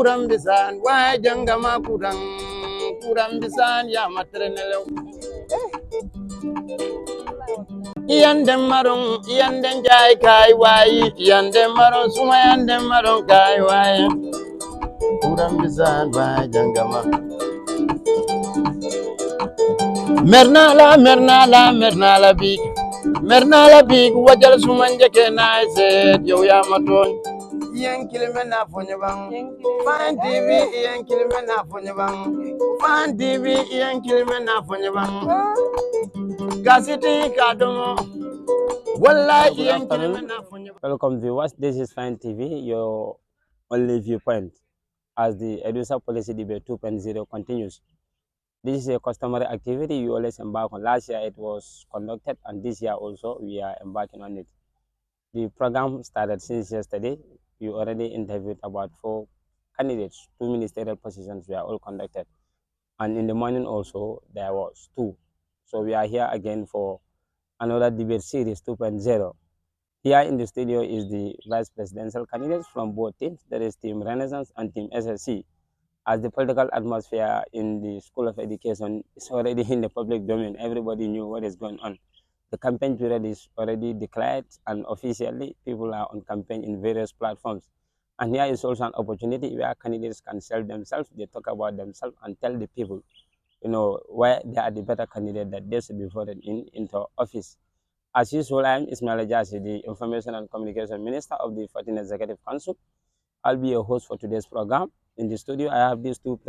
kurang bisan wa jangama kurang bisan ya matrenelo Yandem marong yandem jai kai wai yandem marong suma yandem marong kai wai kurang bisan wa jangama mernala big wajal sumanje ke naise yo ya maton yen kilime na fonye bang fan tv yen kilime na fonye bang fan tv yen kilime na fonye bang gasiti kadomo wallahi yen kilime na fonye bang. Welcome viewers, this is Fine TV, your only viewpoint as the EDUSA policy debate 2.0 continues. This is a customary activity we always embark on. Last year it was conducted and this year also we are embarking on it. The program started since yesterday. We already interviewed about 4 candidates, 2 ministerial positions were all conducted. And in the morning also there was 2. So we are here again for another debate series 2.0. Here in the studio is the vice presidential candidates from both teams, that is Team Renaissance and Team SSC. As the political atmosphere in the School of Education is already in the public domain, everybody knew what is going on. The campaign period is already declared and officially people are on campaign in various platforms. And here is also an opportunity where candidates can sell themselves, they talk about themselves and tell the people, why they are the better candidate that they should be voted into office. As usual, I am Ismail Ajasi, the Information and Communication Minister of the 14th Executive Council. I'll be your host for today's program. In the studio, I have these 2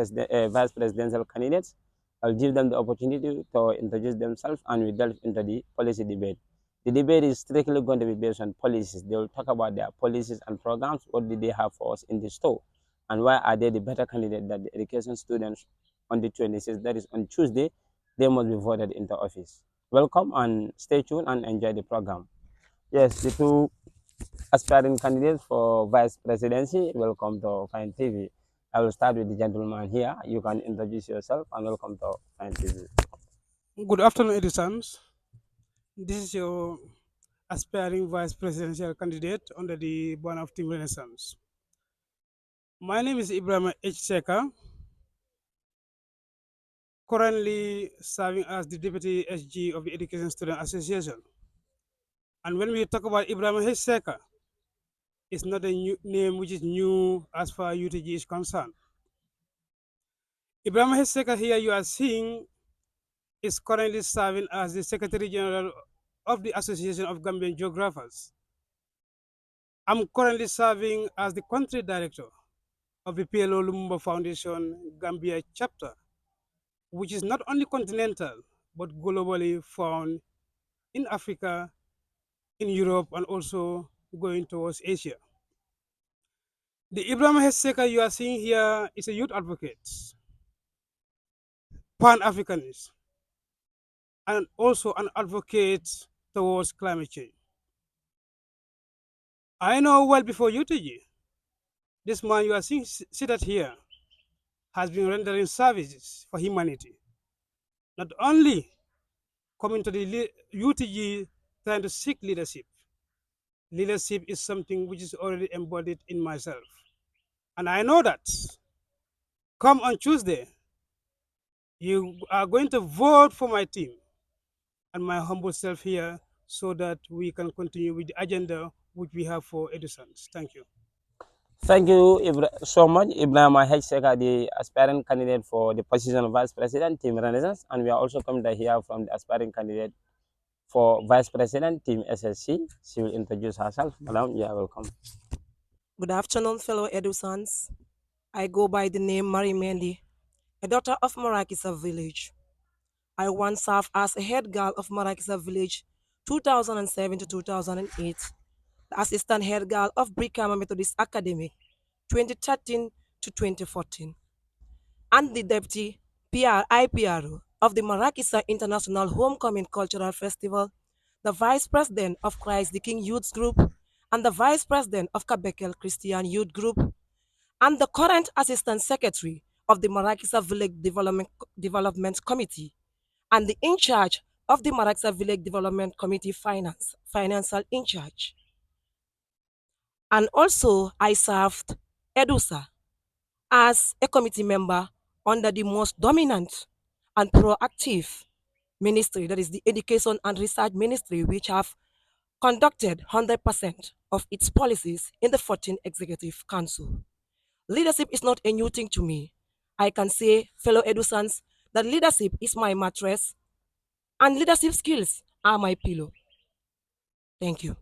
vice presidential candidates. I'll give them the opportunity to introduce themselves and we delve into the policy debate. The debate is strictly going to be based on policies. They will talk about their policies and programs. What did they have for us in the store? And why are they the better candidate that the education students on the 26th, that is on Tuesday, they must be voted into office. Welcome and stay tuned and enjoy the program. Yes, the 2 aspiring candidates for vice presidency, welcome to Fine TV. I will start with the gentleman here. You can introduce yourself and welcome to Fine TV. Good afternoon, Edisons. This is your aspiring vice presidential candidate under the banner of Team Renaissance. My name is Ibrahim H. Seka, currently serving as the Deputy SG of the Education Student Association. And when we talk about Ibrahim H. Seka, it's not a new name which is new as far as UTG is concerned. Ibrahim H. Seka here you are seeing is currently serving as the Secretary General of the Association of Gambian Geographers. I'm currently serving as the country director of the PLO Lumumba Foundation Gambia chapter, which is not only continental, but globally found in Africa, in Europe, and also going towards Asia. The Ibrahim Hesseka you are seeing here is a youth advocate, Pan-Africanist, and also an advocate towards climate change. I know well before UTG, this man you are seeing seated here has been rendering services for humanity. Not only coming to the UTG trying to seek leadership. Leadership is something which is already embodied in myself. And I know that come on Tuesday, you are going to vote for my team and my humble self here so that we can continue with the agenda which we have for EDUSA. Thank you. Thank you so much, Ibrahim H. Seka, the aspiring candidate for the position of Vice President, Team Renaissance. And we are also coming to hear from the aspiring candidate for Vice President, Team SSC. She will introduce herself. Madam, you are welcome. Good afternoon, fellow EDUSANs. I go by the name Marie Mendy, a daughter of Marakisa Village. I once served as a head girl of Marakisa Village 2007 to 2008, the assistant head girl of Brikama Methodist Academy 2013 to 2014, and the deputy IPRO of the Marakisa International Homecoming Cultural Festival, the vice president of Christ the King Youth Group, and the vice president of Kabekel Christian Youth Group, and the current assistant secretary of the Marakisa Village Development Committee, and the in charge of the Marakisa Village Development Committee financial in charge. And also I served EDUSA as a committee member under the most dominant and proactive ministry, that is the Education and Research Ministry, which have conducted 100% of its policies in the 14th Executive Council. Leadership is not a new thing to me. I can say, fellow EDUSANs, that leadership is my mattress and leadership skills are my pillow. Thank you.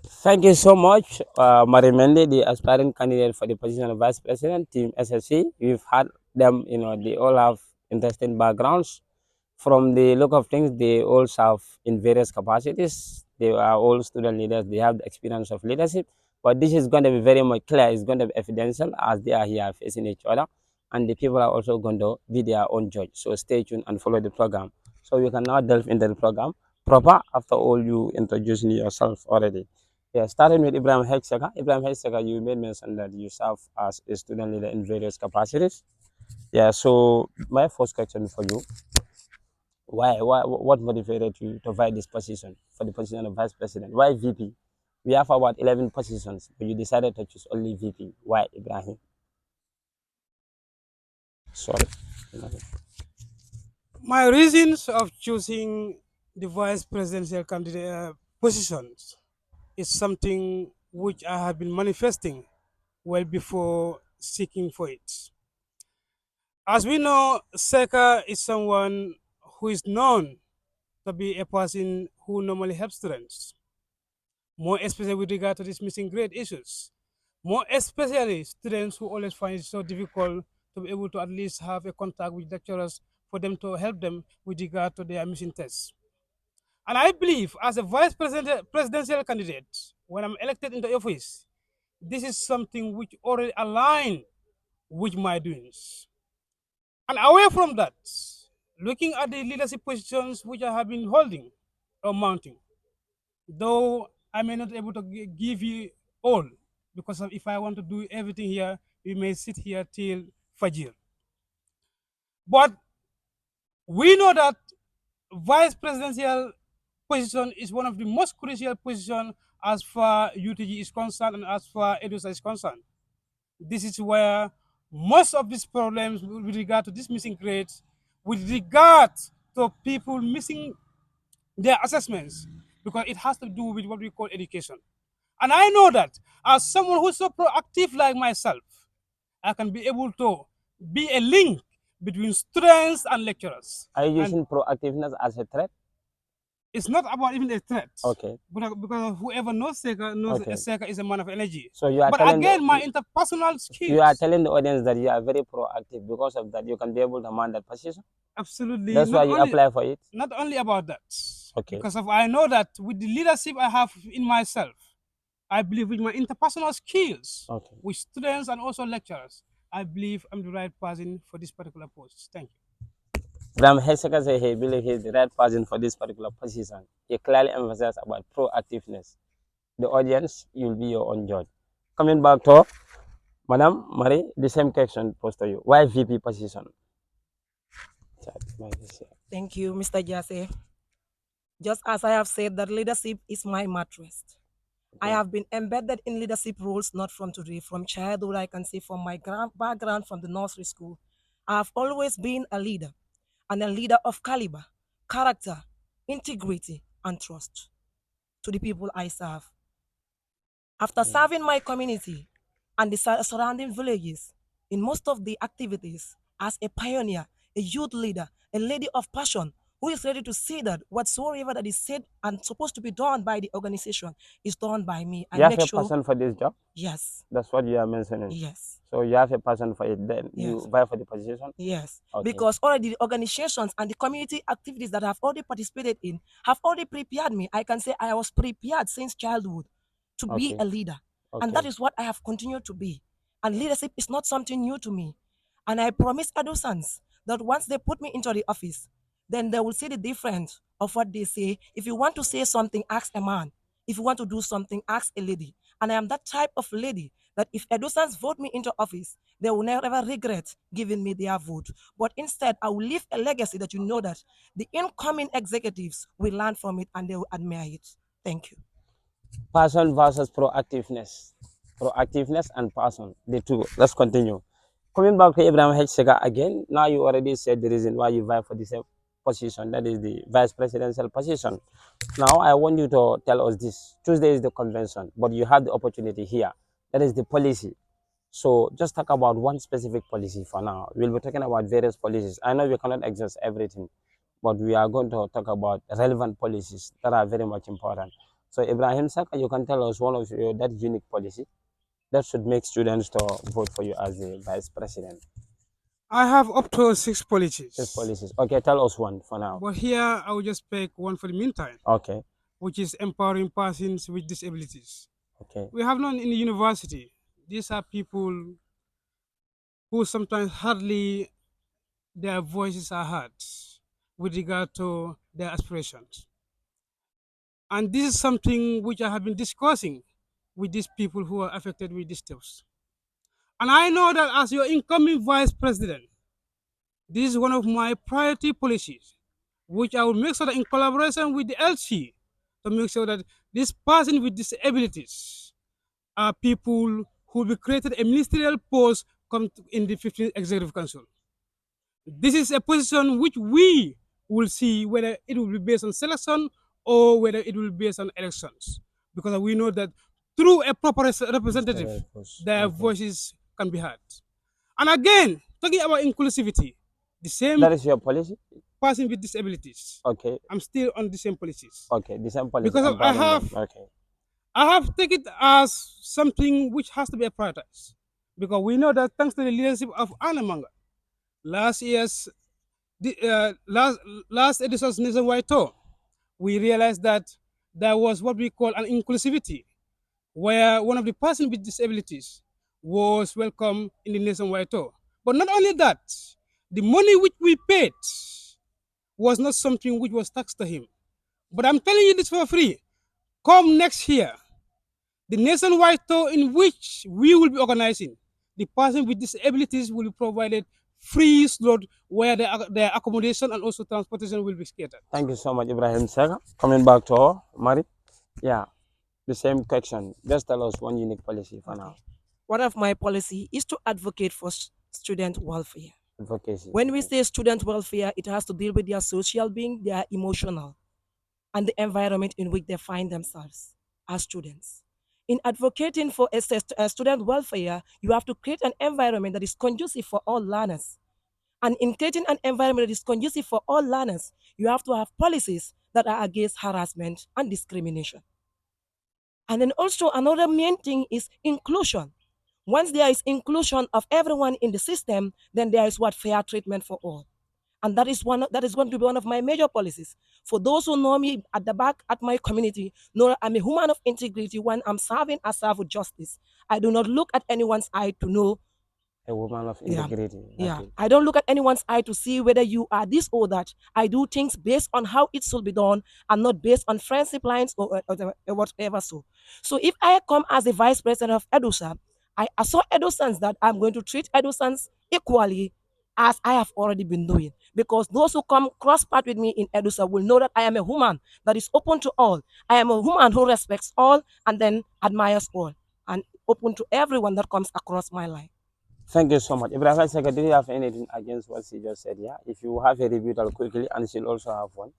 Thank you so much, Marimendi, the aspiring candidate for the position of Vice President, Team SSC. We've had them, they all have interesting backgrounds. From the look of things, they all serve in various capacities. They are all student leaders. They have the experience of leadership. But this is going to be very much clear. It's going to be evidential as they are here facing each other. And the people are also going to be their own judge. So stay tuned and follow the program. So you can now delve into the program proper after all you introducing yourself already. Yeah, starting with Ibrahim Hexaka. Ibrahim Hexaka, you made mention that you serve as a student leader in various capacities. Yeah, so my first question for you, what motivated you to fight this position for the position of vice president? Why VP? We have about 11 positions, but you decided to choose only VP. Why, Ibrahim? Sorry. My reasons of choosing the vice presidential candidate positions is something which I have been manifesting well before seeking for it. As we know, Seka is someone who is known to be a person who normally helps students, more especially with regard to these missing grade issues. More especially students who always find it so difficult to be able to at least have a contact with lecturers for them to help them with regard to their missing tests. And I believe as a presidential candidate, when I'm elected into office, this is something which already align with my doings. And away from that, looking at the leadership positions which I have been holding or mounting, though I may not be able to give you all, because if I want to do everything here, we may sit here till Fajr. But we know that vice presidential position is one of the most crucial positions as far UTG is concerned and as far EDUSA is concerned. This is where most of these problems with regard to these missing grades, with regard to people missing their assessments, because it has to do with what we call education. And I know that as someone who's so proactive like myself, I can be able to be a link between students and lecturers. Are you And using proactiveness as a threat? it's not about even a threat. Okay. Because whoever knows Seka knows Okay. Seka is a man of energy. So you are But telling again, my interpersonal skills. you are telling the audience that you are very proactive. Because of that, you can be able to man that position. Absolutely. That's why you apply for it. Not only about that. Okay. Because I know that with the leadership I have in myself, I believe with my interpersonal skills, Okay. with students and also lecturers, I believe I'm the right person for this particular post. Thank you. Ram Heseka said he believes he's the right person for this particular position. He clearly emphasized about proactiveness. The audience, you'll be your own judge. Coming back to Madam Marie, the same question posed to you. Why VP position? Thank you, Mr. Jase. Just as I have said that leadership is my mattress. I have been embedded in leadership roles not from today, from childhood. I can say from my background from the nursery school. I have always been a leader, and a leader of caliber, character, integrity, and trust to the people I serve. After serving my community and the surrounding villages in most of the activities as a pioneer, a youth leader, a lady of passion who is ready to see that whatsoever that is said and supposed to be done by the organization is done by me. You have a passion for this job? Yes. That's what you are mentioning? Yes. So you have a passion for it, then you vie for the position? Yes. Okay. Because already the organizations and the community activities that I've already participated in have already prepared me. I can say I was prepared since childhood to be a leader. And that is what I have continued to be. And leadership is not something new to me. And I promise EDUSANs that once they put me into the office, then they will see the difference of what they say. If you want to say something, ask a man. If you want to do something, ask a lady. And I am that type of lady that if EDUSANs vote me into office, they will never regret giving me their vote. But instead, I will leave a legacy that you know that the incoming executives will learn from it and they will admire it. Thank you. Passion versus proactiveness. proactiveness and passion. The two. Let's continue. Coming back to Abraham H. Sega again, now you already said the reason why you vie for this position, that is the vice presidential position. Now I want you to tell us this. Tuesday is the convention, but you have the opportunity here. That is the policy. So just talk about one specific policy for now. We'll be talking about various policies. I know we cannot exhaust everything, but we are going to talk about relevant policies that are very much important. So Ibrahim Saka, you can tell us one of your that unique policy that should make students to vote for you as the vice president. I have up to 6 policies. 6 policies. Okay, tell us one for now. But here I will just pick one for the meantime. Okay. Which is empowering persons with disabilities. Okay. We have none in the university. These are people who sometimes hardly their voices are heard with regard to their aspirations. And this is something which I have been discussing with these people who are affected with these steps. And I know that as your incoming vice president, this is one of my priority policies, which I will make sure that in collaboration with the LC, to make sure that this person with disabilities are people who will be created a ministerial post in the 15th Executive Council. This is a position which we will see whether it will be based on selection or whether it will be based on elections. Because we know that through a proper representative, their voices can be heard. And again, talking about inclusivity, the same. That is your policy? Person with disabilities. Okay. I'm still on the same policies. Okay, the same policy. Because I have taken it as something which has to be prioritized. Because we know that thanks to the leadership of Anna Manga, last EDUSA's nationwide tour, we realized that there was what we call an inclusivity, where one of the persons with disabilities was welcome in the nationwide tour. But not only that, the money which we paid was not something which was taxed to him. But I'm telling you this for free. Come next year, the nationwide tour in which we will be organizing, the person with disabilities will be provided free slot where their accommodation and also transportation will be catered. Thank you so much, Ibrahim Sega. Coming back to Mari. Yeah, the same question. Just tell us one unique policy for now. One of my policy is to advocate for student welfare. Advocacy. When we say student welfare, it has to deal with their social being, their emotional, and the environment in which they find themselves as students. In advocating for student welfare, you have to create an environment that is conducive for all learners. And in creating an environment that is conducive for all learners, you have to have policies that are against harassment and discrimination. And then also another main thing is inclusion. Once there is inclusion of everyone in the system, then there is what fair treatment for all. And that is going to be one of my major policies. For those who know me at the back at my community, know that I'm a woman of integrity. When I'm serving, I serve with justice. I do not look at anyone's eye to know. A woman of integrity. Yeah. I don't look at anyone's eye to see whether you are this or that. I do things based on how it should be done and not based on friendship lines or whatever so. So if I come as the vice president of EDUSA, I assure EDUSANs that I'm going to treat EDUSANs equally as I have already been doing. Because those who come cross-path with me in EDUSA will know that I am a woman that is open to all. I am a woman who respects all and then admires all and open to everyone that comes across my line. Thank you so much. Ibrahim Seka, do you have anything against what she just said? Yeah. If you have a rebuttal quickly, and she'll also have one.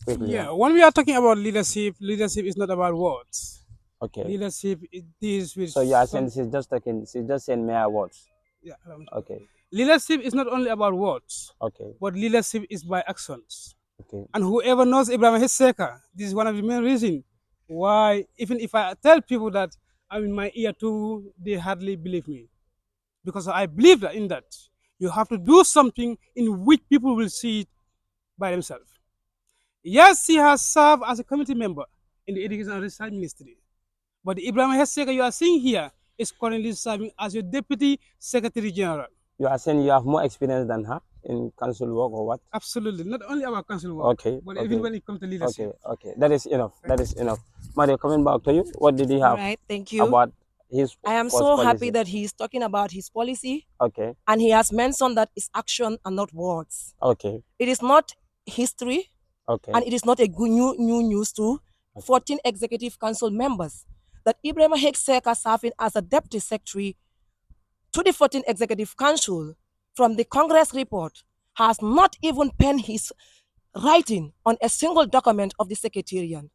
Quickly, yeah. When we are talking about leadership, leadership is not about words. Okay. Leadership is with. So you are saying she's just saying mere words. Yeah. Okay. Leadership is not only about words. Okay. But leadership is by actions. Okay. And whoever knows Ibrahim Seka, this is one of the main reasons why, even if I tell people that I'm in my ear too, they hardly believe me. Because I believe that in that. You have to do something in which people will see it by themselves. Yes, he has served as a committee member in the Education and Research Ministry. But Ibrahim Seka you are seeing here is currently serving as your Deputy Secretary General. You are saying you have more experience than her in council work or what? Absolutely. Not only about council work, but even when it comes to leadership. Okay. That is enough. That is enough. Mario, coming back to you, what did he have? All right, thank you. About his I am so happy that he's talking about his policy. Okay. And he has mentioned that it's action and not words. Okay. It is not history. Okay. And it is not a new news to 14 executive council members. that Ibrahim Seka, serving as a deputy secretary to the 14th Executive Council from the Congress report, has not even penned his writing on a single document of the Secretariat.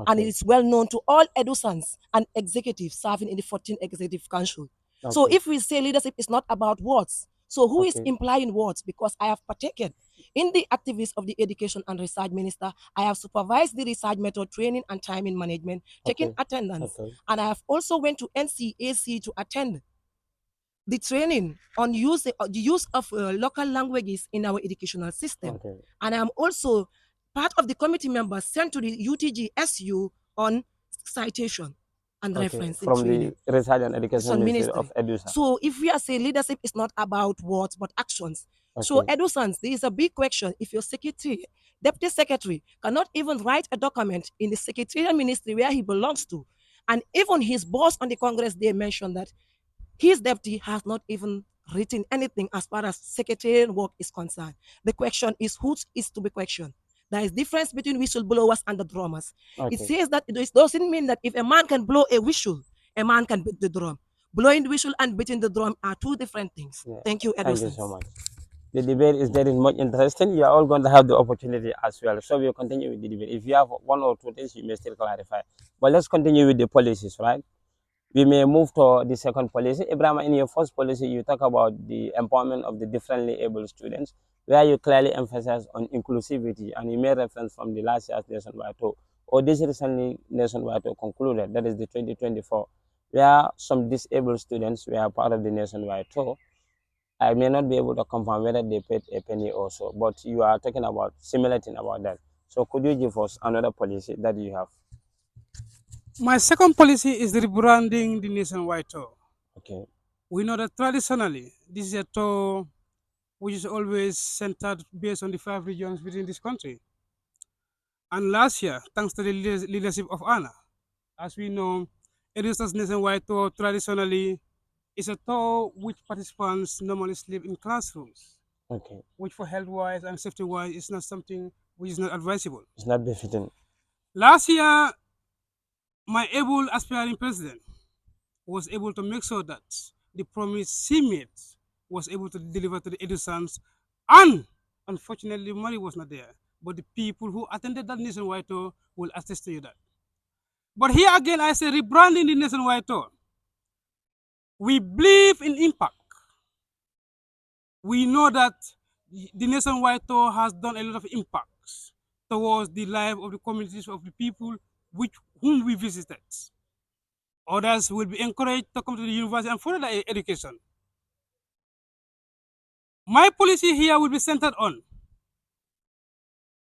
And it is well known to all EDUSANs and executives serving in the 14th Executive Council. So if we say leadership is not about words, so who is implying words? Because I have partaken in the activities of the Education and Research Minister. I have supervised the research method training and timing management, taking attendance. And I have also went to NCAC to attend the training on the use of local languages in our educational system. And I'm also part of the committee members sent to the UTG-SU on citation and reference from training. the Research and Education Ministry of EDUSA. So if we are saying leadership is not about words but actions. So EDUSANS, there is a big question. If your secretary, deputy secretary, cannot even write a document in the secretarial ministry where he belongs to, and even his boss on the Congress, they mentioned that his deputy has not even written anything as far as secretarial work is concerned. The question is who is to be questioned. There is difference between whistleblowers and the drummers. It says that it doesn't mean that if a man can blow a whistle, a man can beat the drum. Blowing the whistle and beating the drum are two different things. Thank you, Thank you so much. The debate is very much interesting. You are all going to have the opportunity as well. So we'll continue with the debate. If you have one or two things, you may still clarify. But let's continue with the policies, right? We may move to the second policy. Ibrahim, in your first policy, you talk about the empowerment of the differently able students, where you clearly emphasize on inclusivity, and you made reference from the last year's nationwide tour, or this recently nationwide tour concluded, that is the 2024, where some disabled students were part of the nationwide tour. I may not be able to confirm whether they paid a penny or so, but you are talking about similar thing about that. So could you give us another policy that you have? My second policy is the rebranding the nationwide tour. Okay. We know that traditionally, this is a tour which is always centered based on the 5 regions within this country. And last year, thanks to the leadership of Anna, as we know, EDUSA's nationwide tour traditionally is a tour which participants normally sleep in classrooms, which for health-wise and safety-wise is not something which is not advisable. It's not befitting. Last year, my able aspiring president was able to make sure that the promise he made was able to deliver to the EDUSANs, and unfortunately, money was not there. But the people who attended that nationwide tour will attest to you that. But here again, I say rebranding the nationwide tour. We believe in impact. We know that the nationwide tour has done a lot of impacts towards the life of the communities of the people whom we visited. Others will be encouraged to come to the university and further their education. My policy here will be centered on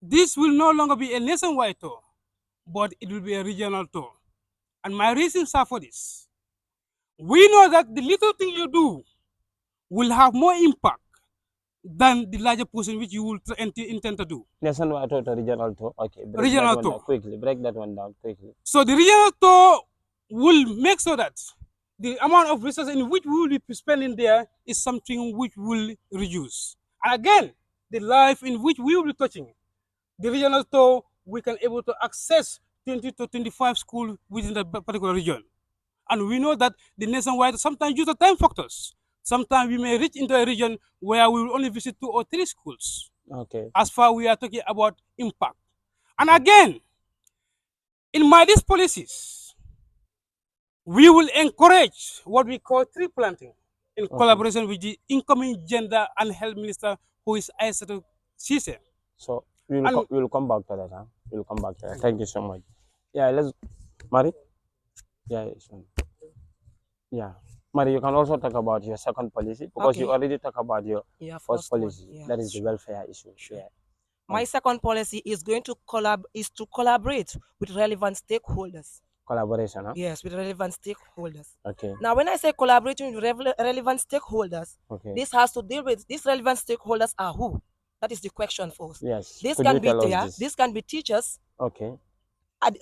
this will no longer be a nationwide tour, but it will be a regional tour. And my reasons are for this. We know that the little thing you do will have more impact than the larger portion which you will intend to do. Nationwide tour to regional tour. Okay, regional tour. Quickly, break that one down quickly. So the regional tour will make sure that the amount of resources in which we will be spending there is something which will reduce. And again, the life in which we will be touching, the regional tour, we can able to access 20 to 25 schools within that particular region. And we know that the nationwide, sometimes due to time factors, sometimes we may reach into a region where we will only visit 2 or 3 schools. As far we are talking about impact. And again, in these policies, we will encourage what we call tree planting in collaboration with the incoming Gender and Health Minister, who is Aissatou Ceesay. So we will come back to that. Huh? We will come back to that. Thank you so much. Yeah, let's, Mari. Yeah, yeah. Mari, you can also talk about your second policy, because you already talked about your first policy. That is the welfare issue. Yeah. My second policy is going to collaborate with relevant stakeholders. Collaboration, huh? Yes, with relevant stakeholders. Okay. Now, when I say collaborating with relevant stakeholders, this has to deal with these relevant stakeholders are who? That is the question first. Yes. This can be this can be teachers. Okay.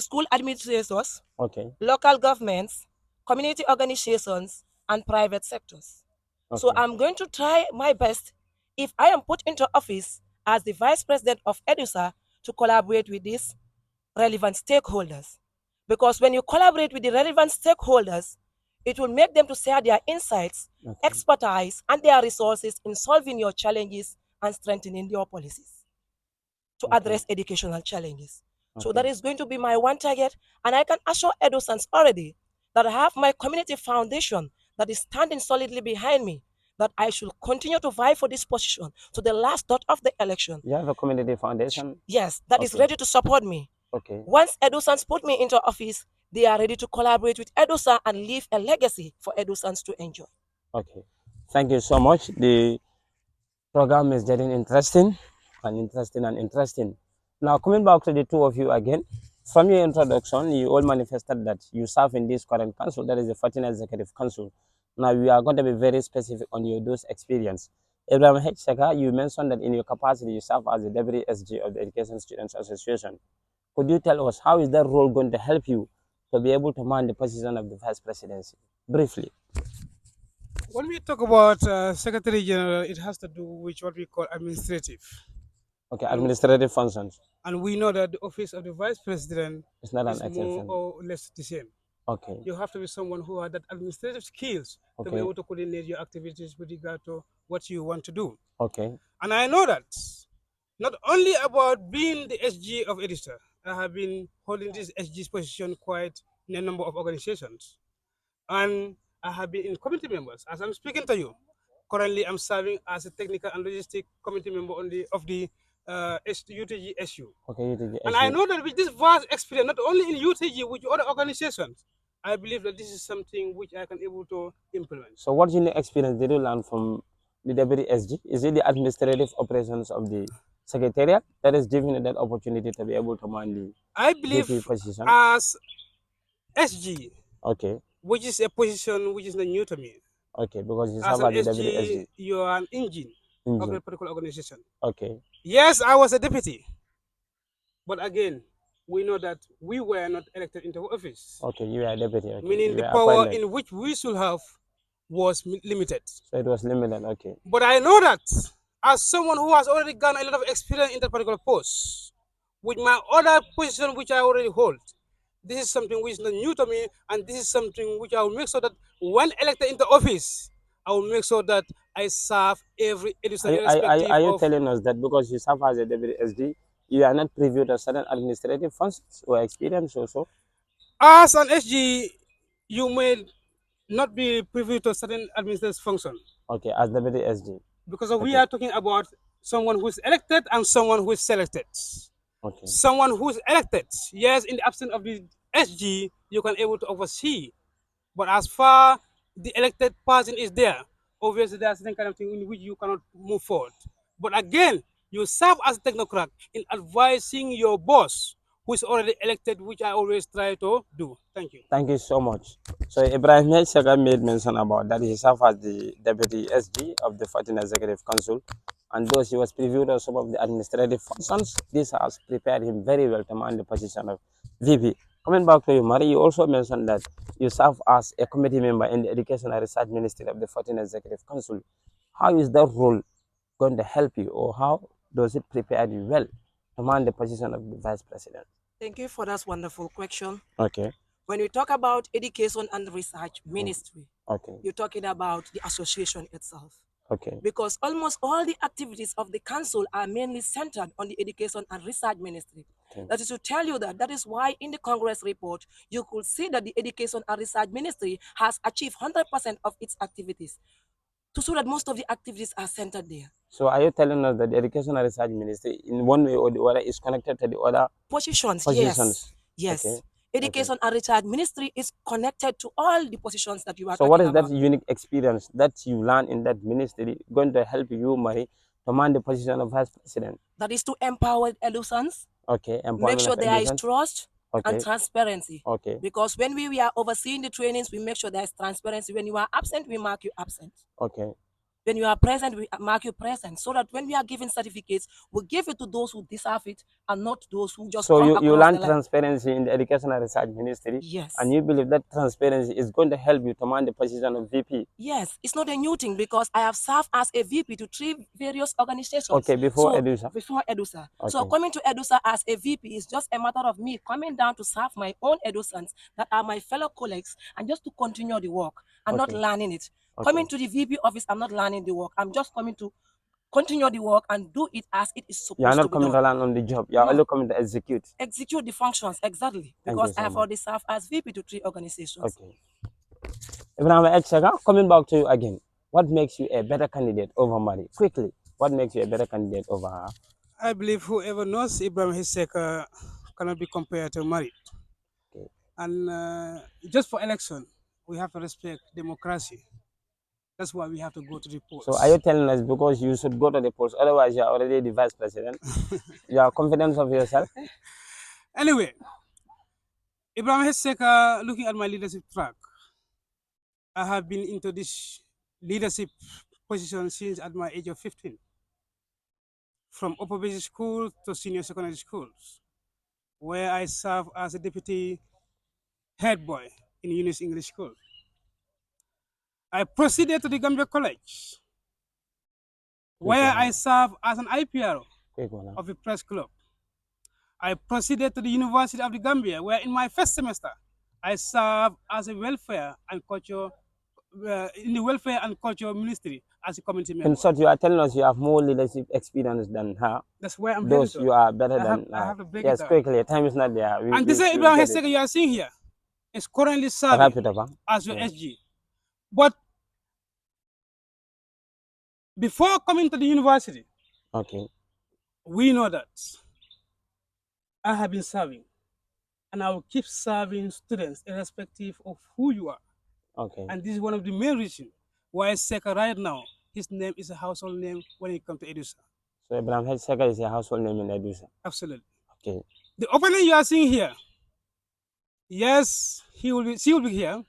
School administrators. Okay. Local governments, community organizations, and private sectors. So I'm going to try my best, if I am put into office as the Vice President of EDUSA, to collaborate with these relevant stakeholders. Because when you collaborate with the relevant stakeholders, it will make them to share their insights, expertise, and their resources in solving your challenges and strengthening your policies to address educational challenges. So that is going to be my one target, and I can assure EduSans already that I have my community foundation that is standing solidly behind me, that I should continue to vie for this position to the last dot of the election. You have a community foundation? Yes, that is ready to support me. Okay. Once EduSans put me into office, they are ready to collaborate with EduSan and leave a legacy for EduSans to enjoy. Okay. Thank you so much. The program is getting interesting and interesting and interesting. Now, coming back to the two of you again, from your introduction, you all manifested that you serve in this current council, that is the 14th Executive Council. Now, we are going to be very specific on your those experience. Abraham H. Seka, you mentioned that in your capacity, you serve as the Deputy SG of the Education Students Association. Could you tell us how is that role going to help you to be able to man the position of the Vice Presidency? Briefly. When we talk about Secretary General, it has to do with what we call administrative. Okay, administrative functions. And we know that the office of the Vice President It's not an is exception. more or less the same. Okay. You have to be someone who has that administrative skills to be able to coordinate your activities with regard to what you want to do. Okay. And I know that not only about being the SG of EDUSA, I have been holding this SG's position quite in a number of organizations. And I have been in committee members. As I'm speaking to you, currently I'm serving as a technical and logistic committee member of the UTG SU. Okay, UTG And I know that with this vast experience, not only in UTG, with other organizations, I believe that this is something which I can able to implement. So what unique experience did you learn from the Deputy SG? Is it the administrative operations of the Secretariat that is giving you that opportunity to be able to man the I believe VP position? as SG, okay, which is a position which is not new to me. Okay, because you As serve an as the Deputy SG, SG. you are an engine of a particular organization. Okay. Yes, I was a deputy. But again, we know that we were not elected into office. Okay, you are a deputy. Okay. Meaning you the were power appointed. in which we should have was limited. So it was limited, okay. But I know that as someone who has already gained a lot of experience in that particular post, with my other position which I already hold, this is something which is not new to me, and this is something which I will make sure that when elected into office, I will make sure that I serve every EDUSA irrespective are you of. telling us that because you serve as a deputy SD, you are not privy to certain administrative functions or experience also? As an SG, you may not be privy to certain administrative function. Okay, as deputy SD. Because we are talking about someone who is elected and someone who is selected. Okay. Someone who is elected, yes, in the absence of the SG, you can able to oversee. But as far the elected person is there, obviously there's certain kind of thing in which you cannot move forward. But again, you serve as a technocrat in advising your boss who is already elected, which I always try to do. Thank you. Thank you so much. So Ibrahim Sega made mention about that he served as the deputy SG of the 14th Executive Council, and thus he was previewed of some of the administrative functions. This has prepared him very well to man the position of VP. Coming back to you, Mari, you also mentioned that you serve as a committee member in the Education and Research Ministry of the 14th Executive Council. How is that role going to help you, or how does it prepare you well to man the position of the Vice President? Thank you for that wonderful question. Okay. When we talk about Education and Research Ministry, okay, you're talking about the association itself. Okay. Because almost all the activities of the council are mainly centered on the Education and Research Ministry. Okay. That is to tell you that is why in the Congress report, you could see that the Education and Research Ministry has achieved 100% of its activities, to show that most of the activities are centered there. So are you telling us that the Education and Research Ministry, in one way or the other, is connected to the other positions? Yes. Okay. Education and Research Ministry is connected to all the positions that you are So talking what is about. that unique experience that you learn in that ministry going to help you, Marie, to man the position of Vice President? That is to empower EDUSans. Okay. Make sure there is trust Okay. and transparency. Okay. Because when we are overseeing the trainings, we make sure there is transparency. When you are absent, we mark you absent. Okay. When you are present, we mark you present, so that when we are giving certificates, we give it to those who deserve it and not those who just So come you across learn the line. transparency in the Education and Research Ministry, and Yes. you believe that transparency is going to help you command the position of VP. Yes, it's not a new thing because I have served as a VP to 3 various organizations. Okay, before EDUSA. Before EDUSA. So Okay. coming to EDUSA as a VP is just a matter of me coming down to serve my own EDUSans that are my fellow colleagues and just to continue the work and not Okay. learning it. Okay. Coming to the VP office, I'm not learning the work. I'm just coming to continue the work and do it as it is You are supposed not to be coming to done. learn on the job. You are No. only coming to execute. Execute the functions, exactly, Thank because you I so have much. already served as VP to 3 organizations. Okay. Ibrahim Echega, coming back to you again. What makes you a better candidate over Mari? Quickly, what makes you a better candidate over her? I believe whoever knows Ibrahim Hiseka cannot be compared to Marit. Okay. And just for election, we have to respect democracy. That's why we have to go to the polls. So are you telling us because you should go to the polls, otherwise you are already the vice president? You are confident of yourself? Anyway, Ibrahim Hiseka, looking at my leadership track, I have been into this leadership position since at my age of 15, from upper basic school to senior secondary schools, where I serve as a deputy head boy in Eunice English School. I proceeded to the Gambia College, where I serve as an IPR of the press club. I proceeded to the University of the Gambia, where in my first semester, I serve as a welfare and culture in the welfare and culture ministry as a community member. In short, you are telling us you have more leadership experience than her. That's where I'm Those heading you to. are better than. I have to break yes, it down. quickly. Time is not there. And this is Ibrahim Hesega you are seeing here is currently serving as your SG. But before coming to the university, okay, we know that I have been serving, and I will keep serving students irrespective of who you are. Okay. And this is one of the main reasons why Seka right now, his name is a household name when it comes to EDUSA. So Ibrahim Seka is a household name in EDUSA? Absolutely. Okay. The opponent you are seeing here, yes, she will be here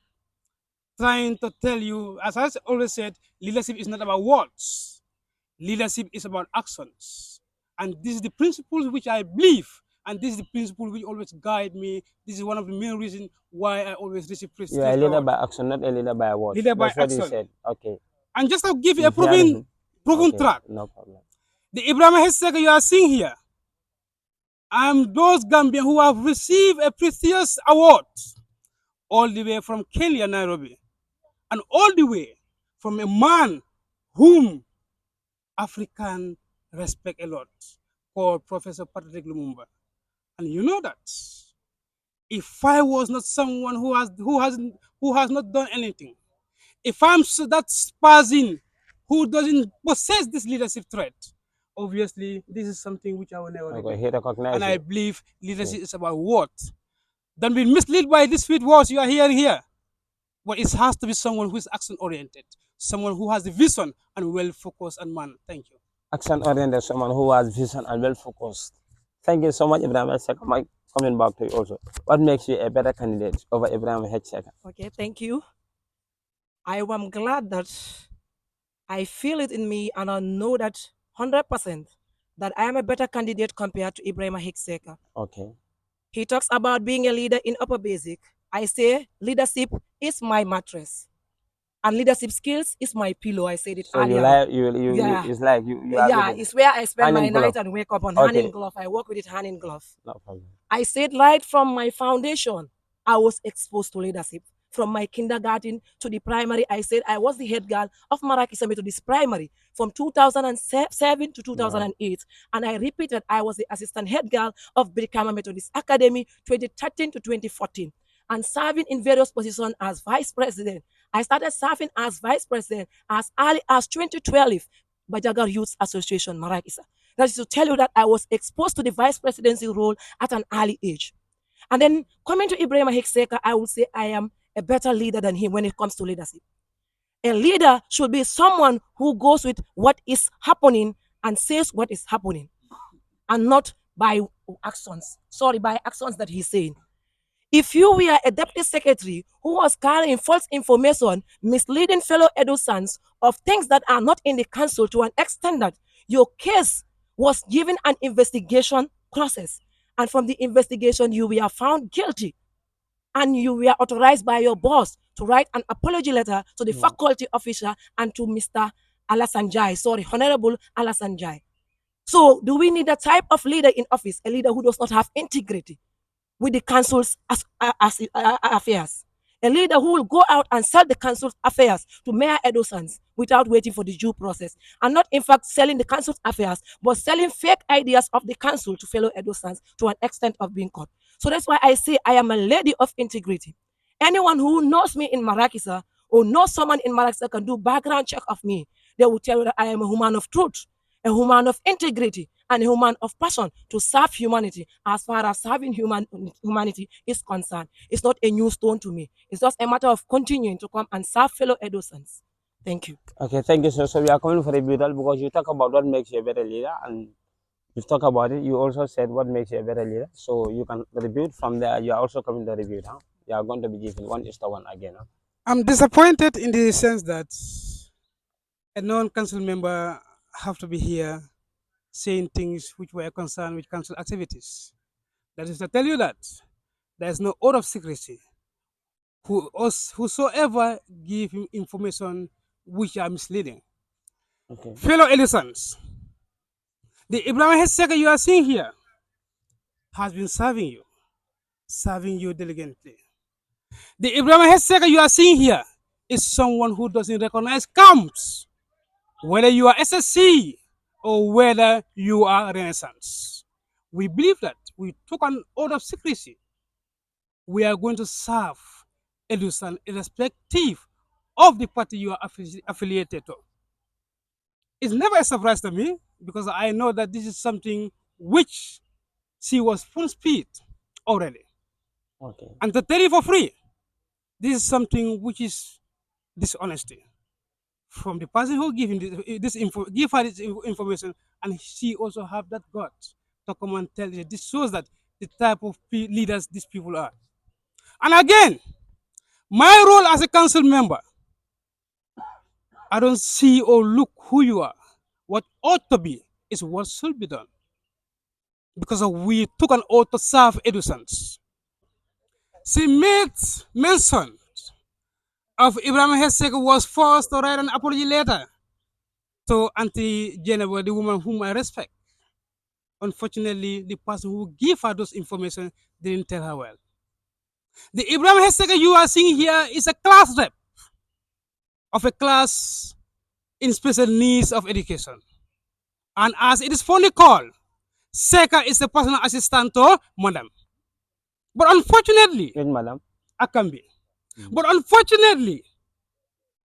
trying to tell you, as I always said, leadership is not about words. Leadership is about actions. And this is the principles which I believe, and this is the principle which always guide me. This is one of the main reasons why I always receive prestige. You are a leader by action, not a leader by words. Leader by That's what action. you said. Okay. And just to give you a proven track. No problem. The Ibrahim Heseka you are seeing here, I'm those Gambians who have received a prestigious award all the way from Kenya, Nairobi, and all the way from a man whom African respect a lot, called Professor Patrick Lumumba. And you know that if I was not someone who has not done anything, if I'm that spazzing who doesn't possess this leadership trait, obviously this is something which I will never regret. And I believe leadership is about what? Don't be misled by these sweet words you are hearing here. But it has to be someone who is action oriented, someone who has the vision and well focused and man. Thank you. Action oriented, someone who has vision and well focused. Thank you so much, Ibrahim Hecheka. Coming back to you also. What makes you a better candidate over Ibrahim Hecheka? Okay, thank you. I am glad that I feel it in me and I know that 100% that I am a better candidate compared to Ibrahim Hickseka. Okay. He talks about being a leader in upper basic. I say leadership is my mattress. And leadership skills is my pillow. I said it earlier. It's like you are it's where I spend my night and wake up on hand in glove. I work with it hand in glove. No problem. I said right from my foundation, I was exposed to leadership. From my kindergarten to the primary, I said I was the head girl of Marrakech Methodist Primary from 2007 to 2008. And I repeated, I was the assistant head girl of Brikama Methodist Academy 2013 to 2014. And serving in various positions as vice president. I started serving as vice president as early as 2012 by Jagar Youth Association, Marrakech. That is to tell you that I was exposed to the vice presidency role at an early age. And then coming to Ibrahim Hickseka, I would say I am a better leader than him when it comes to leadership. A leader should be someone who goes with what is happening and says what is happening, and not by actions. Sorry, by actions that he's saying. If you were a deputy secretary who was carrying false information, misleading fellow EDUSANs of things that are not in the council to an extent that your case was given an investigation process, and from the investigation you were found guilty, and you were authorized by your boss to write an apology letter to the faculty officer and to Mr. Alasanjai, sorry, Honorable Alasanjai. So, do we need a type of leader in office, a leader who does not have integrity with the council's affairs? A leader who will go out and sell the council's affairs to Mayor Edosans without waiting for the due process, and not in fact selling the council's affairs, but selling fake ideas of the council to fellow Edosans to an extent of being caught. So that's why I say I am a lady of integrity. Anyone who knows me in Marakisa or knows someone in Marakisa can do background check of me. They will tell you that I am a woman of truth, a woman of integrity, and a woman of passion to serve humanity. As far as serving humanity is concerned, it's not a new stone to me. It's just a matter of continuing to come and serve fellow Edosans. Thank you. Okay, thank you. So we are coming for the rebuttal because you talk about what makes you a better leader, and you talk about it. You also said what makes you a better leader. So you can rebut from there. You are also coming to rebut. Huh? You are going to be given 1:1 again. Huh? I'm disappointed in the sense that a non-council member have to be here saying things which were concerned with council activities. That is to tell you that there is no oath of secrecy. Whosoever give him information which are misleading. Okay. Fellow Edisons, the Ibrahim Heseka you are seeing here has been serving you diligently. The Ibrahim Heseka you are seeing here is someone who doesn't recognize camps, whether you are SSC or whether you are Renaissance. We believe that we took an oath of secrecy. We are going to serve Edusan irrespective of the party you are affiliated to. It's never a surprise to me because I know that this is something which she was full speed already. Okay. And to tell you for free, this is something which is dishonesty from the person who give him give her this information, and she also have that guts to come and tell you. This shows that the type of leaders these people are. And again, my role as a council member, I don't see or look who you are. What ought to be is what should be done. Because we took an oath to serve Edusans. She made mention of Ibrahim Hesek was forced to write an apology letter to Auntie Jennifer, the woman whom I respect. Unfortunately, the person who gave her those information didn't tell her well. The Ibrahim Hesek you are seeing here is a class rep of a class in special needs of education. And as it is fondly called, Seka is the personal assistant to Madam. But unfortunately, Madam Akambi. But unfortunately,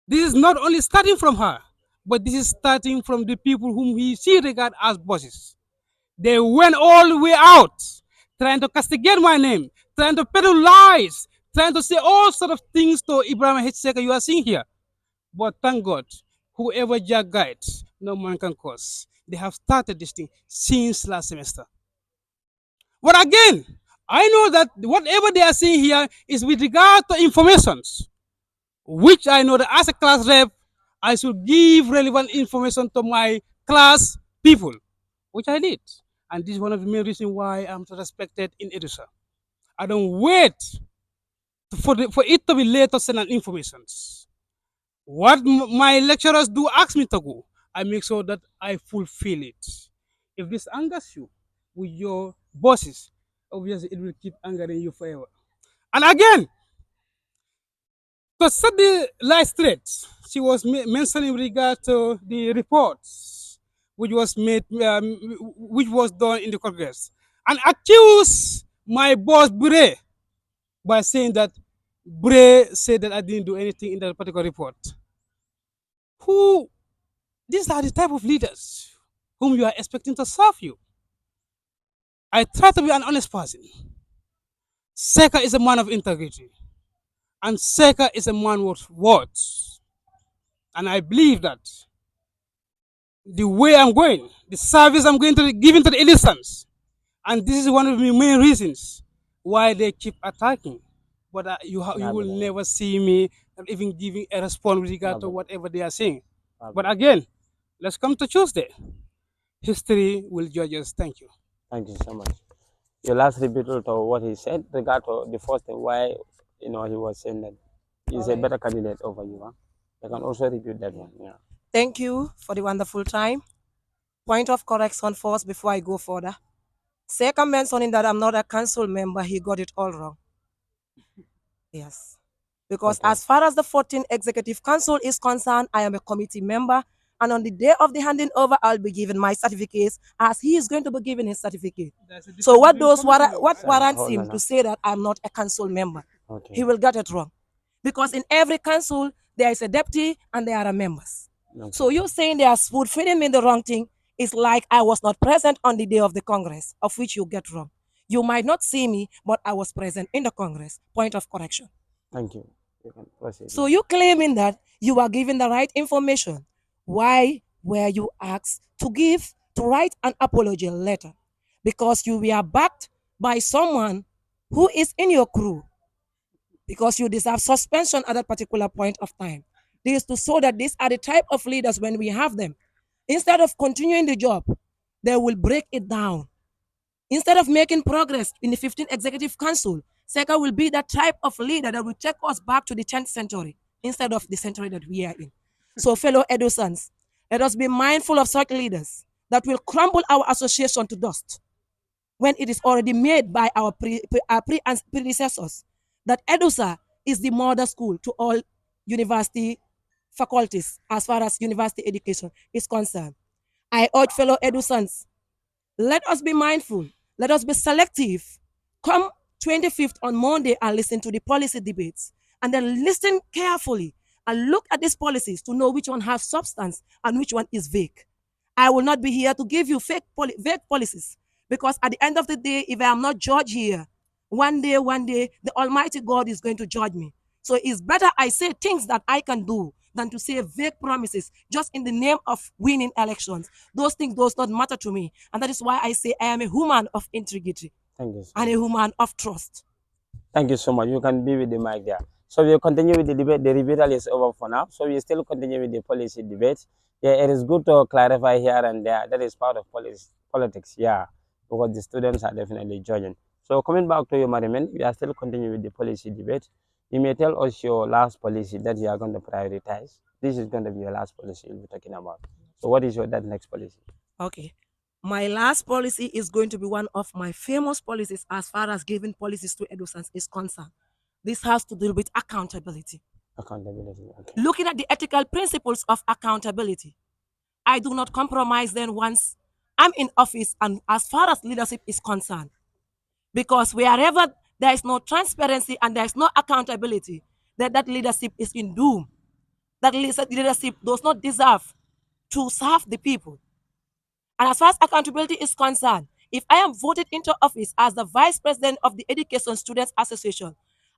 this is not only starting from her, but this is starting from the people whom she regard as bosses. They went all the way out, trying to castigate my name, trying to peddle lies, trying to say all sort of things to Ibrahim Hetseka you are seeing here. But thank God, whoever Jah guides, no man can cause. They have started this thing since last semester. But again, I know that whatever they are saying here is with regard to informations, which I know that as a class rep, I should give relevant information to my class people, which I did. And this is one of the main reasons why I'm so respected in EDUSA. I don't wait for it to be late to send an information. What my lecturers do ask me to go, I make sure that I fulfill it. If this angers you with your bosses, obviously it will keep angering you forever. And again, to set the lie straight, she was mentioning with regard to the reports which was made, which was done in the Congress, and accused my boss Bure by saying that Bure said that I didn't do anything in that particular report. Who? These are the type of leaders whom you are expecting to serve you. I try to be an honest person. Seka is a man of integrity, and Seka is a man with words. And I believe that the way I'm going, the service I'm going to give into the elections, and this is one of the main reasons why they keep attacking. But you will Babylon. never see me even giving a response with regard to Babylon. whatever they are saying. But Babylon. again, let's come to Tuesday. History will judge us. Thank you. Thank you so much. Your last rebuttal to what he said regard to the first thing why he was saying that he's a Alright. better candidate over you. Huh? You can also repeat that one. Yeah. Thank you for the wonderful time. Point of correction first before I go further. Second, mentioning that I'm not a council member, he got it all wrong. Yes. Because Okay. as far as the 14th Executive Council is concerned, I am a committee member. And on the day of the handing over, I'll be given my certificates as he is going to be given his certificate. There's a So difference what between those committee member what and Sorry. warrants Hold him on. to Huh? say that I'm not a council member? Okay. He will get it wrong. Because in every council, there is a deputy and there are members. Okay. So you saying they are food feeding me the wrong thing is like I was not present on the day of the Congress, of which you get wrong. You might not see me, but I was present in the Congress. Point of correction. Thank you. You can proceed. So Yeah. you claiming that you are given the right information. Why were you asked to write an apology letter? Because you were backed by someone who is in your crew, because you deserve suspension at that particular point of time. This is to show that these are the type of leaders when we have them. Instead of continuing the job, they will break it down. Instead of making progress in the 15th Executive Council, Seka will be that type of leader that will take us back to the 10th century instead of the century that we are in. So, fellow EDUSANs, let us be mindful of such leaders that will crumble our association to dust when it is already made by our predecessors. That EDUSA is the mother school to all university faculties as far as university education is concerned. I urge fellow EDUSANs, let us be mindful. Let us be selective. Come 25th on Monday and listen to the policy debates. And then listen carefully and look at these policies to know which one has substance and which one is vague. I will not be here to give you vague policies, because at the end of the day, if I am not judged here, one day, the Almighty God is going to judge me. So it's better I say things that I can do than to say vague promises just in the name of winning elections. Those things does not matter to me. And that is why I say I am a woman of integrity Thank you so and much. a woman of trust. Thank you so much. You can be with the mic there. So we'll continue with the debate. The rebuttal is over for now. So we still continue with the policy debate. Yeah, it is good to clarify here and there. That is part of politics. Yeah, because the students are definitely judging. So coming back to you, Mariman, we are still continuing with the policy debate. You may tell us your last policy that you are going to prioritize. This is going to be your last policy you'll be talking about. So what is that next policy? Okay. My last policy is going to be one of my famous policies as far as giving policies to EDUSANS is concerned. This has to do with accountability. Accountability. Okay. Looking at the ethical principles of accountability, I do not compromise them once I'm in office and as far as leadership is concerned. Because wherever there is no transparency and there is no accountability, that leadership is in doom. That leadership does not deserve to serve the people. And as far as accountability is concerned, if I am voted into office as the vice president of the Education Students Association,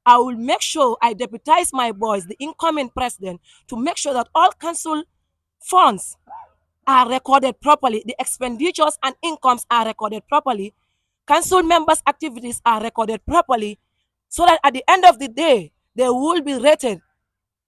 I will make sure I deputize my boys, the incoming president, to make sure that all council funds are recorded properly, the expenditures and incomes are recorded properly, council members' activities are recorded properly, so that at the end of the day, they will be rated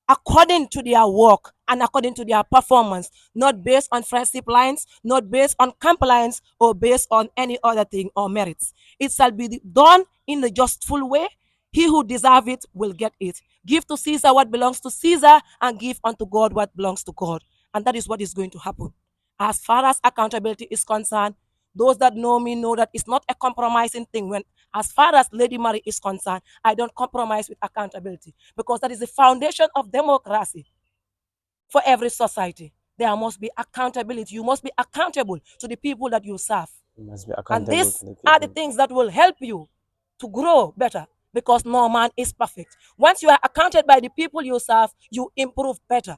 according to their work and according to their performance, not based on friendship lines, not based on compliance, or based on any other thing or merits. It shall be done in the justful way. He who deserves it will get it. Give to Caesar what belongs to Caesar, and give unto God what belongs to God. And that is what is going to happen. As far as accountability is concerned, those that know me know that it's not a compromising thing. When, as far as Lady Mary is concerned, I don't compromise with accountability, because that is the foundation of democracy for every society. There must be accountability. You must be accountable to the people that you serve. You must be And accountable to these the are the people. things that will help you to grow better, because no man is perfect. Once you are accounted by the people you serve, you improve better.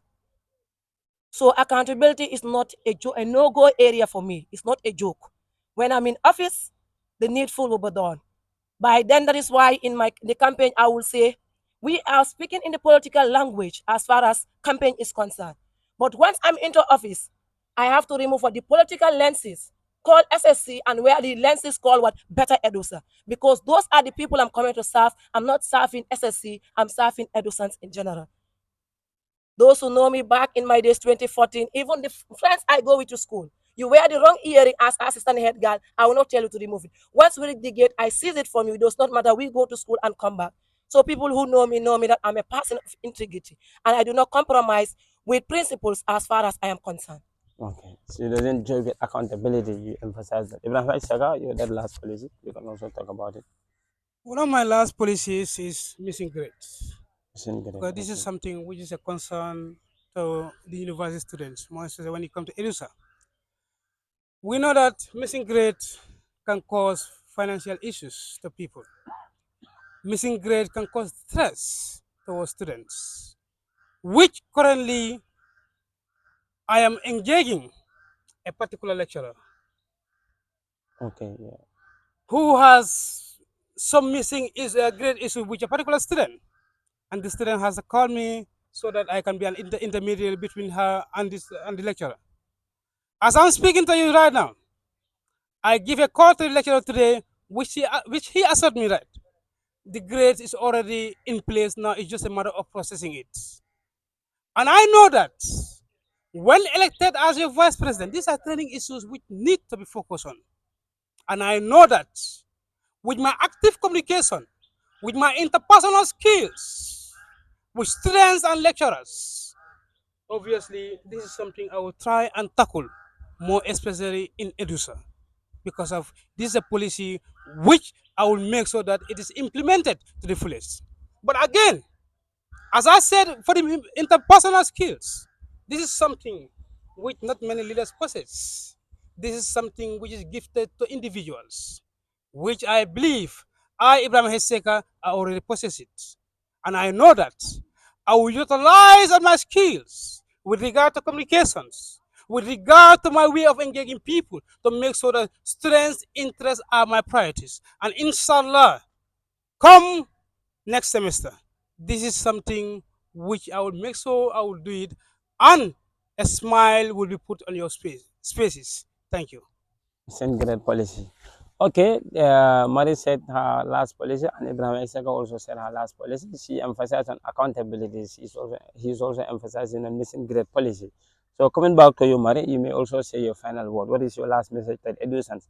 So accountability is not a no-go area for me. It's not a joke. When I'm in office, the needful will be done. By then, that is why in the campaign, I will say, we are speaking in the political language as far as campaign is concerned. But once I'm into office, I have to remove all the political lenses called SSC and where the lens is called what? Better EDUSA. Because those are the people I'm coming to serve. I'm not serving SSC, I'm serving EDUSANs in general. Those who know me back in my days 2014, even the friends I go with to school, you wear the wrong earring as assistant head girl, I will not tell you to remove it. Once we reach the gate, I seize it from you. It does not matter. We go to school and come back. So people who know me that I'm a person of integrity and I do not compromise with principles as far as I am concerned. Okay, so you doesn't joke with accountability. You emphasize that. Ibrahim Saga, your that last policy. You can also talk about it. One of my last policies is missing grades, Listen, great. because this is Okay. something which is a concern to the university students, more especially when it comes to EDUSA. We know that missing grades can cause financial issues to people. Missing grades can cause stress to our students, which currently I am engaging a particular lecturer Okay. Yeah. who has some missing is a grade issue with a particular student, and the student has called me so that I can be an intermediary between her and this and the lecturer. As I'm speaking to you right now, I give a call to the lecturer today, which he assured me that the grade is already in place now. It's just a matter of processing it, and I know that when elected as your vice president, these are training issues which need to be focused on, and I know that with my active communication, with my interpersonal skills, with students and lecturers, obviously this is something I will try and tackle more, especially in EDUSA, because of this is a policy which I will make sure that it is implemented to the fullest. But again, as I said, for the interpersonal skills, this is something which not many leaders possess. This is something which is gifted to individuals, which I believe I, Ibrahim Heseka, I already possess it. And I know that I will utilize all my skills with regard to communications, with regard to my way of engaging people to make sure that students' interests are my priorities. And inshallah, come next semester, this is something which I will make sure I will do it, and a smile will be put on your spaces. Thank you. Listen, great policy. Okay. Mari said her last policy, and Ibrahim Isaka also said her last policy. She emphasized on accountability. He's also emphasizing on missing great policy. So coming back to you, Mari, you may also say your final word. What is your last message to educants?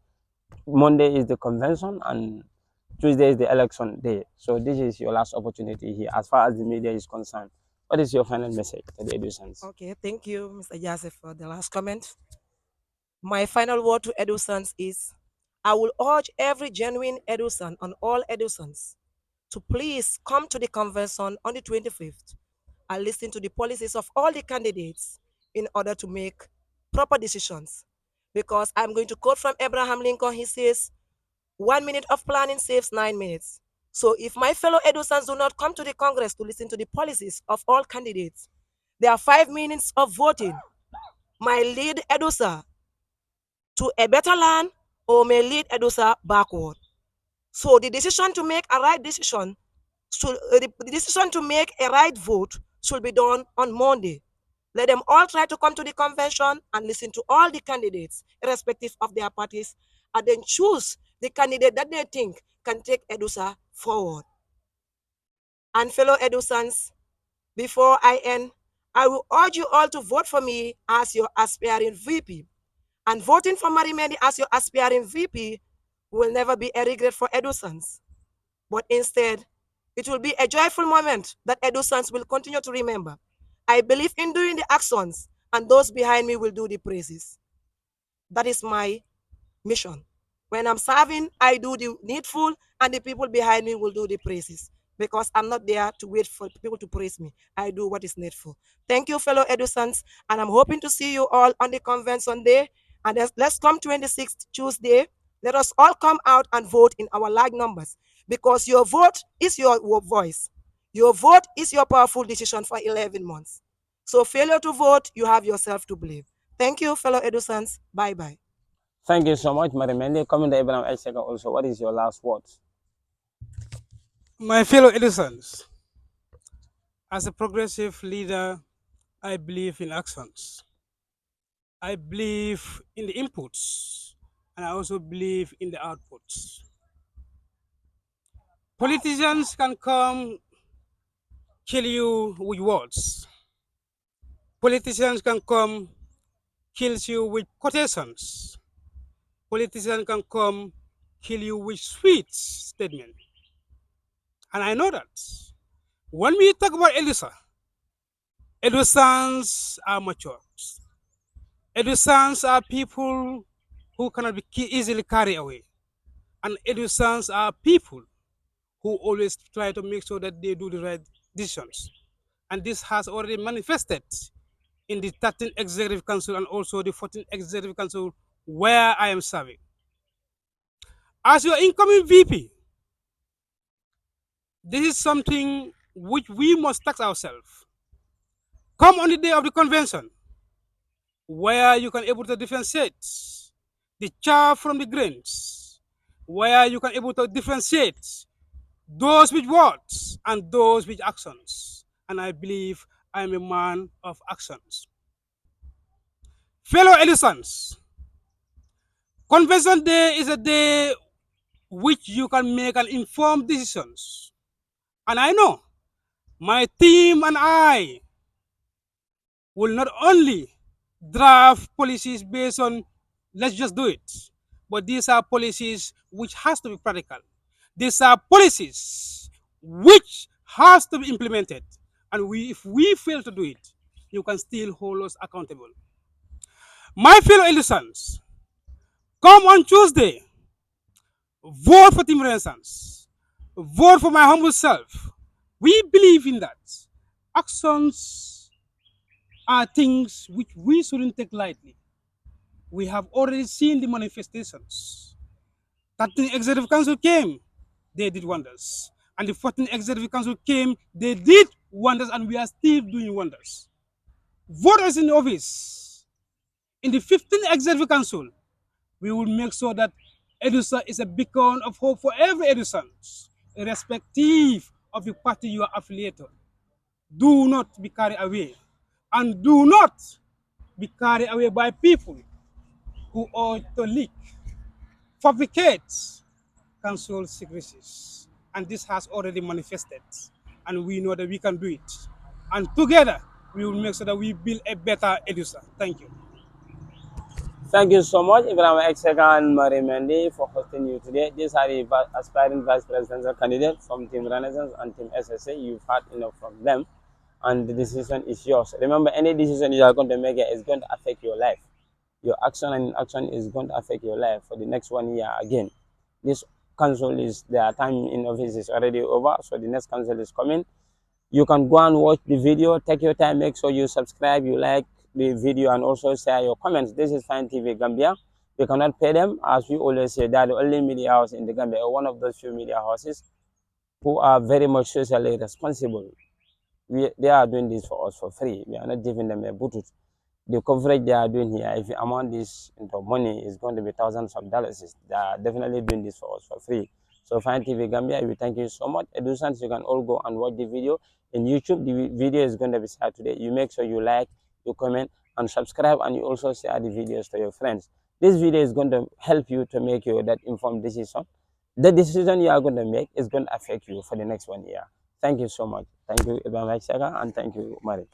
Monday is the convention and Tuesday is the election day. So this is your last opportunity here as far as the media is concerned. What is your final message to the educants? Okay, thank you, Mr. Joseph, for the last comment. My final word to EDUSANs is I will urge every genuine EDUSAN and all EDUSANs to please come to the convention on the 25th and listen to the policies of all the candidates in order to make proper decisions. Because I'm going to quote from Abraham Lincoln, he says, 1 minute of planning saves 9 minutes. So if my fellow EDUSANs do not come to the Congress to listen to the policies of all candidates, there are 5 minutes of voting might lead EDUSA to a better land or may lead EDUSA backward. So the decision to make a right decision, the decision to make a right vote should be done on Monday. Let them all try to come to the convention and listen to all the candidates, irrespective of their parties, and then choose the candidate that they think can take EDUSA forward. And fellow EDUSANs, before I end, I will urge you all to vote for me as your aspiring VP. And voting for Marimendi as your aspiring VP will never be a regret for EDUSANs, but instead, it will be a joyful moment that EDUSANs will continue to remember. I believe in doing the actions, and those behind me will do the praises. That is my mission. When I'm serving, I do the needful, and the people behind me will do the praises. Because I'm not there to wait for people to praise me. I do what is needful. Thank you, fellow EDUSANs, and I'm hoping to see you all on the convention day. And let's come 26th Tuesday. Let us all come out and vote in our large numbers. Because your vote is your voice. Your vote is your powerful decision for 11 months. So failure to vote, you have yourself to blame. Thank you, fellow EDUSANs. Bye-bye. Thank you so much, Marimendi. Coming to Ibrahim Isaka also, what is your last words? My fellow citizens, as a progressive leader, I believe in actions. I believe in the inputs and I also believe in the outputs. Politicians can come kill you with words. Politicians can come kill you with quotations. Politicians can come kill you with sweet statement. And I know that. When we talk about EDUSANs are mature. EDUSANs are people who cannot be easily carried away. And EDUSANs are people who always try to make sure that they do the right decisions. And this has already manifested in the 13th Executive Council and also the 14th Executive Council where I am serving. As your incoming VP, this is something which we must tax ourselves. Come on the day of the convention, where you can able to differentiate the chaff from the grains, where you can able to differentiate those with words and those with actions. And I believe I am a man of actions. Fellow Edisons, Convention Day is a day which you can make an informed decisions. And I know my team and I will not only draft policies based on let's just do it, but these are policies which has to be practical. These are policies which has to be implemented. And if we fail to do it, you can still hold us accountable. My fellow citizens, come on Tuesday, vote for Team Renaissance, vote for my humble self. We believe in that. Actions are things which we shouldn't take lightly. We have already seen the manifestations. 13th Executive Council came, they did wonders. And the 14th Executive Council came, they did wonders, and we are still doing wonders. Voters in office, in the 15th Executive Council, we will make sure that EDUSA is a beacon of hope for every EDUSAN, irrespective of the party you are affiliated. Do not be carried away. And do not be carried away by people who ought to leak, fabricate council secrecies. And this has already manifested. And we know that we can do it. And together, we will make sure that we build a better EDUSA. Thank you. Thank you so much, Ibrahim Exega and Marie Mendy, for hosting you today. These are the aspiring vice presidential candidates from Team Renaissance and Team SSA. You've heard enough from them, and the decision is yours. Remember, any decision you are going to make is going to affect your life. Your action and inaction is going to affect your life for the next 1 year again. This council is, their time in office is already over, so the next council is coming. You can go and watch the video, take your time, make sure you subscribe, you like the video, and also share your comments. This is Fine TV Gambia. We cannot pay them, as we always say, they are the only media house in the Gambia, or one of those few media houses who are very much socially responsible. They are doing this for us for free. We are not giving them a butut. The coverage they are doing here, if you amount this into money, is going to be thousands of dollars. They are definitely doing this for us for free. So Fine TV Gambia, we thank you so much. EDUSANs, you can all go and watch the video in YouTube. The video is going to be shared today. You make sure you like, you comment, and subscribe, and you also share the videos to your friends. This video is going to help you to make that informed decision. The decision you are going to make is going to affect you for the next 1 year. Thank you so much. Thank you, Ibrahim Sega, and thank you, Mari.